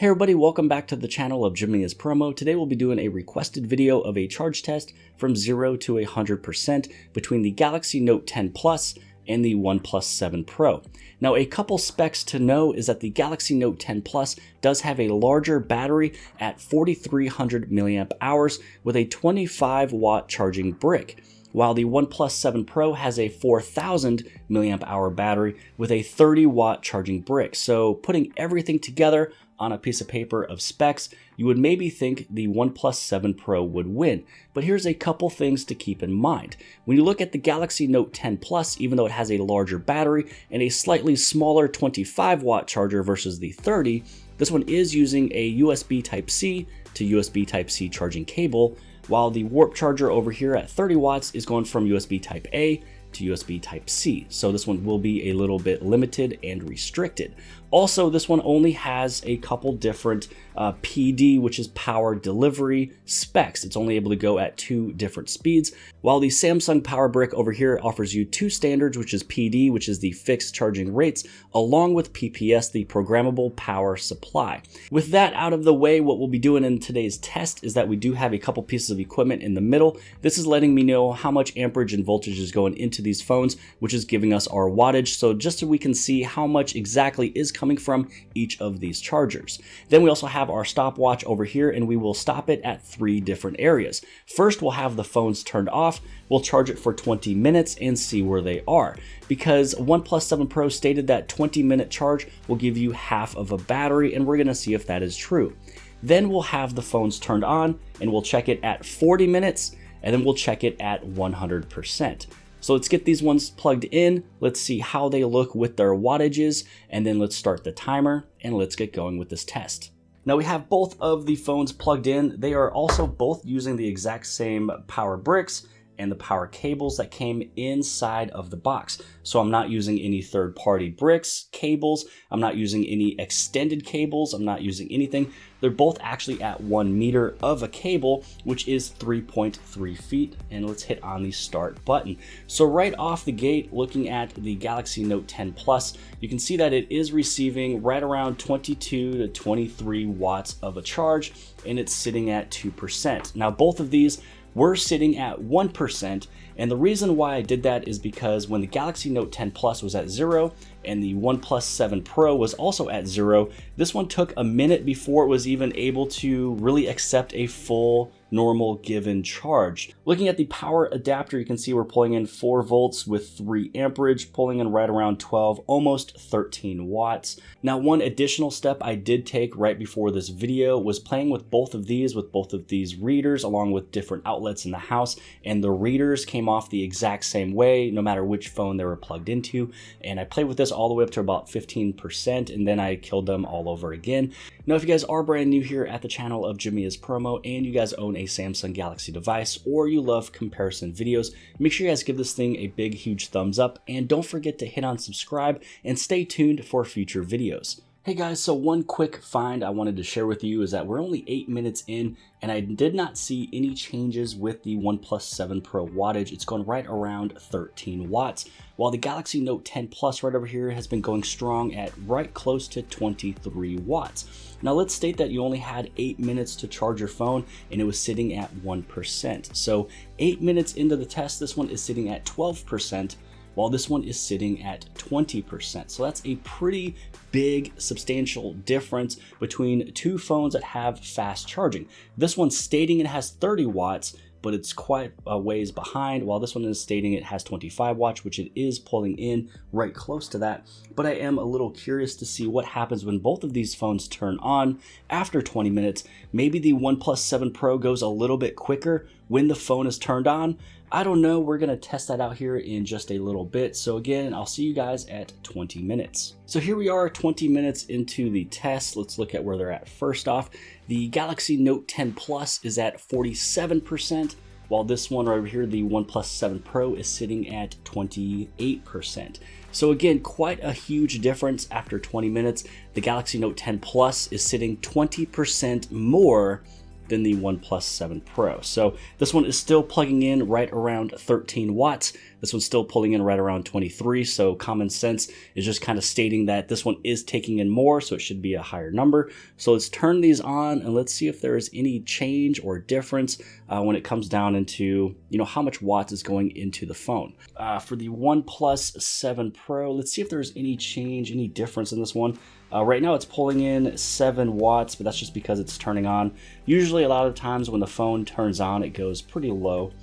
Hey everybody, welcome back to the channel of Jimmy is Promo. Today we'll be doing a requested video of a charge test from 0 to 100% between the Galaxy Note 10 Plus and the OnePlus 7 Pro. Now, a couple specs to know is that the Galaxy Note 10 Plus does have a larger battery at 4,300 milliamp hours with a 25 watt charging brick, while the OnePlus 7 Pro has a 4,000 milliamp hour battery with a 30 watt charging brick. So putting everything together on a piece of paper of specs, you would maybe think the OnePlus 7 Pro would win. But here's a couple things to keep in mind. When you look at the Galaxy Note 10 Plus, even though it has a larger battery and a slightly smaller 25 watt charger versus the 30, this one is using a USB Type-C to USB Type-C charging cable, while the Warp charger over here at 30 watts is going from USB Type-A to USB Type-C. So this one will be a little bit limited and restricted. Also, this one only has a couple different PD, which is power delivery specs. It's only able to go at 2 different speeds, while the Samsung Power Brick over here offers you 2 standards, which is PD, which is the fixed charging rates, along with PPS, the programmable power supply. With that out of the way, what we'll be doing in today's test is that we do have a couple pieces of equipment in the middle. This is letting me know how much amperage and voltage is going into these phones, which is giving us our wattage, so just so we can see how much exactly is coming from each of these chargers. Then we also have our stopwatch over here, and we will stop it at 3 different areas. First, we'll have the phones turned off. We'll charge it for 20 minutes and see where they are, because OnePlus 7 Pro stated that 20-minute charge will give you half of a battery, and we're going to see if that is true. Then we'll have the phones turned on, and we'll check it at 40 minutes, and then we'll check it at 100%. So let's get these ones plugged in, let's see how they look with their wattages, and then let's start the timer, and let's get going with this test. Now we have both of the phones plugged in. They are also both using the exact same power bricks and the power cables that came inside of the box. So I'm not using any third-party bricks, cables, I'm not using any extended cables, I'm not using anything. They're both actually at 1 meter of a cable, which is 3.3 feet. And let's hit on the start button. So right off the gate, looking at the Galaxy Note 10 Plus, you can see that it is receiving right around 22 to 23 watts of a charge, and it's sitting at 2%. Now both of these we're sitting at 1%, and the reason why I did that is because when the Galaxy Note 10 Plus was at 0 and the OnePlus 7 Pro was also at 0, this one took a minute before it was even able to really accept a full normal given charge. Looking at the power adapter, you can see we're pulling in 4 volts with 3 amperage, pulling in right around 12, almost 13 watts. Now, one additional step I did take right before this video was playing with both of these readers along with different outlets in the house, and the readers came off the exact same way no matter which phone they were plugged into. And I played with this all the way up to about 15%, and then I killed them all over again. Now, if you guys are brand new here at the channel of Jimmy is Promo and you guys own a Samsung Galaxy device or you love comparison videos, make sure you guys give this thing a big huge thumbs up, and don't forget to hit on subscribe and stay tuned for future videos. Hey guys, so one quick find I wanted to share with you is that we're only 8 minutes in, and I did not see any changes with the OnePlus 7 Pro wattage. It's going right around 13 watts, while the Galaxy Note 10 Plus right over here has been going strong at right close to 23 watts. Now let's state that you only had 8 minutes to charge your phone and it was sitting at 1%. So 8 minutes into the test, this one is sitting at 12%, while this one is sitting at 20%. So that's a pretty big, substantial difference between 2 phones that have fast charging. This one's stating it has 30 watts, but it's quite a ways behind, while this one is stating it has 25 watts, which it is pulling in right close to that. But I am a little curious to see what happens when both of these phones turn on after 20 minutes. Maybe the OnePlus 7 Pro goes a little bit quicker when the phone is turned on. I don't know, we're gonna test that out here in just a little bit. So again, I'll see you guys at 20 minutes. So here we are 20 minutes into the test. Let's look at where they're at. First off, the Galaxy Note 10 Plus is at 47%, while this one right over here, the OnePlus 7 Pro, is sitting at 28%. So again, quite a huge difference after 20 minutes. The Galaxy Note 10 Plus is sitting 20% more than the OnePlus 7 Pro. So this one is still plugging in right around 13 watts. This one's still pulling in right around 23, so common sense is just kind of stating that this one is taking in more, so it should be a higher number. So let's turn these on and let's see if there is any change or difference when it comes down into, how much watts is going into the phone. For the OnePlus 7 Pro, let's see if there's any change, any difference in this one. Right now it's pulling in 7 watts, but that's just because it's turning on. Usually a lot of times when the phone turns on, it goes pretty low.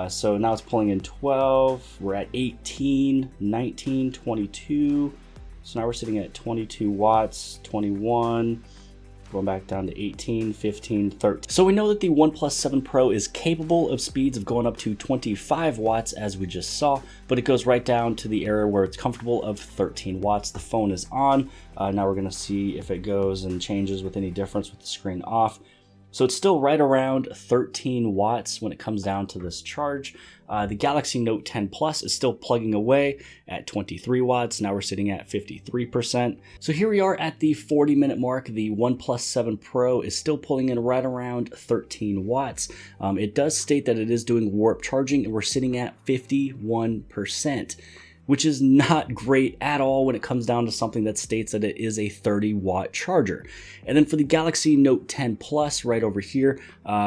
So now it's pulling in 12, we're at 18, 19, 22. So now we're sitting at 22 watts, 21, going back down to 18, 15, 13. So we know that the OnePlus 7 Pro is capable of speeds of going up to 25 watts as we just saw, but it goes right down to the area where it's comfortable of 13 watts. The phone is on. Now we're gonna see if it goes and changes with any difference with the screen off. So it's still right around 13 watts when it comes down to this charge. The Galaxy Note 10 Plus is still plugging away at 23 watts. Now we're sitting at 53%. So here we are at the 40-minute mark. The OnePlus 7 Pro is still pulling in right around 13 watts. It does state that it is doing warp charging, and we're sitting at 51%. Which is not great at all when it comes down to something that states that it is a 30-watt charger. And then for the Galaxy Note 10 Plus right over here,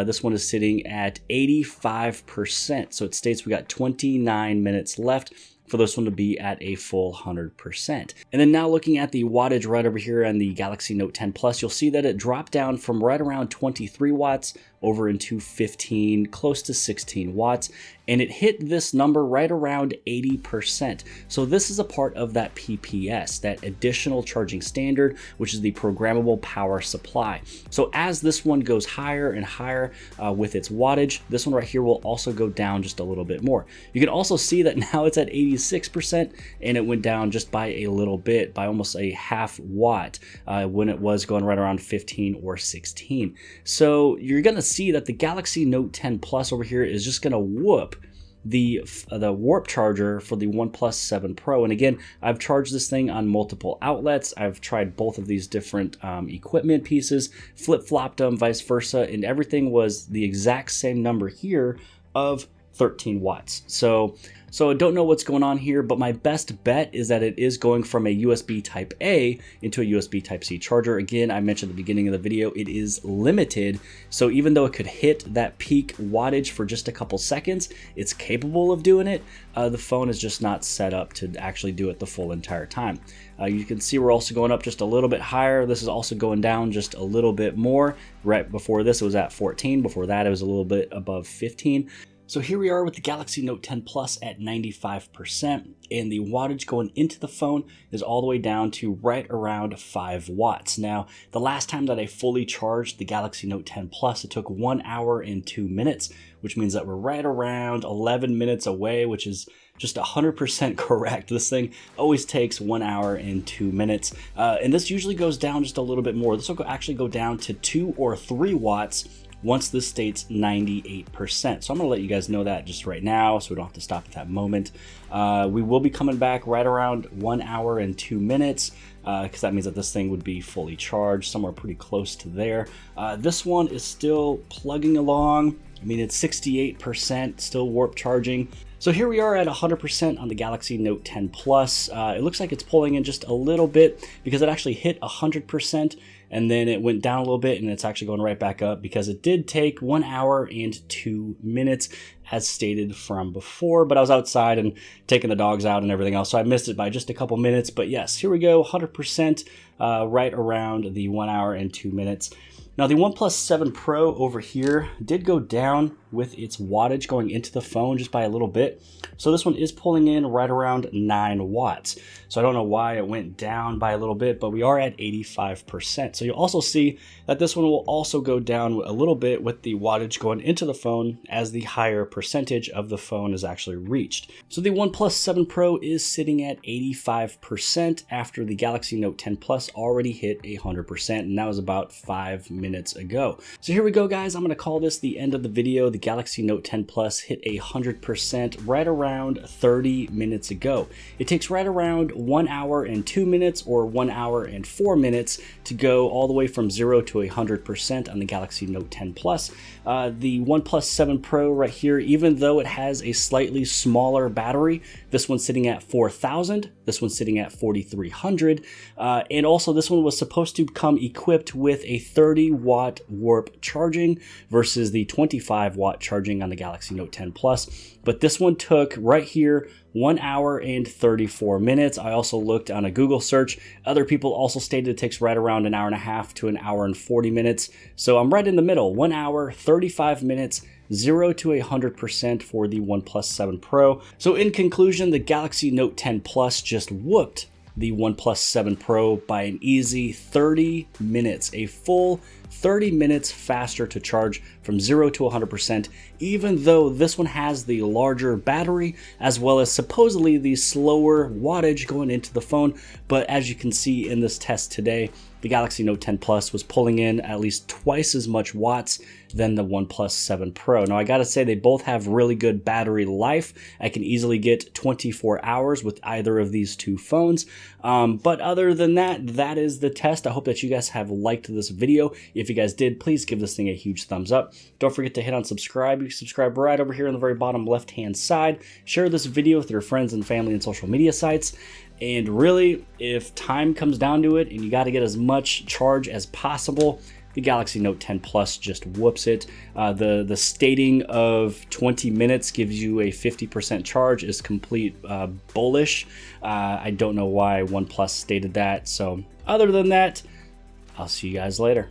this one is sitting at 85%. So it states we got 29 minutes left for this one to be at a full 100%. And then now looking at the wattage right over here on the Galaxy Note 10 Plus, you'll see that it dropped down from right around 23 watts over into 15, close to 16 watts, and it hit this number right around 80%. So this is a part of that PPS, that additional charging standard, which is the programmable power supply. So as this one goes higher and higher with its wattage, this one right here will also go down just a little bit more. You can also see that now it's at 86%, and it went down just by a little bit, by almost a half watt when it was going right around 15 or 16. So you're gonna see that the Galaxy Note 10 Plus over here is just gonna whoop the warp charger for the OnePlus 7 Pro. And again, I've charged this thing on multiple outlets. I've tried both of these different equipment pieces, flip-flopped them, vice versa, and everything was the exact same number here of 13 watts. So I don't know what's going on here, but my best bet is that it is going from a USB Type A into a USB Type C charger. Again, I mentioned at the beginning of the video, it is limited. So even though it could hit that peak wattage for just a couple seconds, it's capable of doing it. The phone is just not set up to actually do it the full entire time. You can see we're also going up just a little bit higher. This is also going down just a little bit more. Right before this, it was at 14. Before that, it was a little bit above 15. So here we are with the Galaxy Note 10 Plus at 95%, and the wattage going into the phone is all the way down to right around 5 watts. Now, the last time that I fully charged the Galaxy Note 10 Plus, it took 1 hour and 2 minutes, which means that we're right around 11 minutes away, which is just 100% correct. This thing always takes 1 hour and 2 minutes, and this usually goes down just a little bit more. This will actually go down to 2 or 3 watts once this states 98%. So I'm gonna let you guys know that just right now so we don't have to stop at that moment. We will be coming back right around 1 hour and 2 minutes because that means that this thing would be fully charged, somewhere pretty close to there. This one is still plugging along. I mean, it's 68%, still warp charging. So here we are at 100% on the Galaxy Note 10 Plus. It looks like it's pulling in just a little bit because it actually hit 100% and then it went down a little bit and it's actually going right back up because it did take 1 hour and 2 minutes as stated from before, but I was outside and taking the dogs out and everything else, so I missed it by just a couple minutes. But yes, here we go, 100% right around the 1 hour and 2 minutes. Now the OnePlus 7 Pro over here did go down with its wattage going into the phone just by a little bit. So this one is pulling in right around 9 watts. So I don't know why it went down by a little bit, but we are at 85%. So you'll also see that this one will also go down a little bit with the wattage going into the phone as the higher percentage of the phone is actually reached. So the OnePlus 7 Pro is sitting at 85% after the Galaxy Note 10 Plus already hit 100%, and that was about 5 minutes minutes ago. So here we go, guys. I'm going to call this the end of the video. The Galaxy Note 10 Plus hit 100% right around 30 minutes ago. It takes right around 1 hour and 2 minutes or 1 hour and 4 minutes to go all the way from 0 to 100% on the Galaxy Note 10 Plus. The OnePlus 7 Pro right here, even though it has a slightly smaller battery, this one's sitting at 4,000, this one's sitting at 4,300, and also this one was supposed to come equipped with a 30-watt warp charging versus the 25-watt charging on the Galaxy Note 10 Plus. But this one took right here 1 hour and 34 minutes. I also looked on a Google search. Other people also stated it takes right around an hour and a half to an hour and 40 minutes. So I'm right in the middle, 1 hour, 35 minutes, 0 to 100% for the OnePlus 7 Pro. So in conclusion, the Galaxy Note 10 Plus just whooped the OnePlus 7 Pro by an easy 30 minutes, a full 30 minutes faster to charge from 0 to 100%, even though this one has the larger battery as well as supposedly the slower wattage going into the phone. But as you can see in this test today, the Galaxy Note 10 Plus was pulling in at least twice as much watts than the OnePlus 7 Pro. Now I gotta say, they both have really good battery life. I can easily get 24 hours with either of these two phones. But other than that, that is the test. I hope that you guys have liked this video. If you guys did, please give this thing a huge thumbs up. Don't forget to hit on subscribe. You can subscribe right over here on the very bottom left-hand side. Share this video with your friends and family and social media sites. And really, if time comes down to it and you got to get as much charge as possible, the Galaxy Note 10 Plus just whoops it. The stating of 20 minutes gives you a 50% charge is complete bullish. I don't know why OnePlus stated that. So other than that, I'll see you guys later.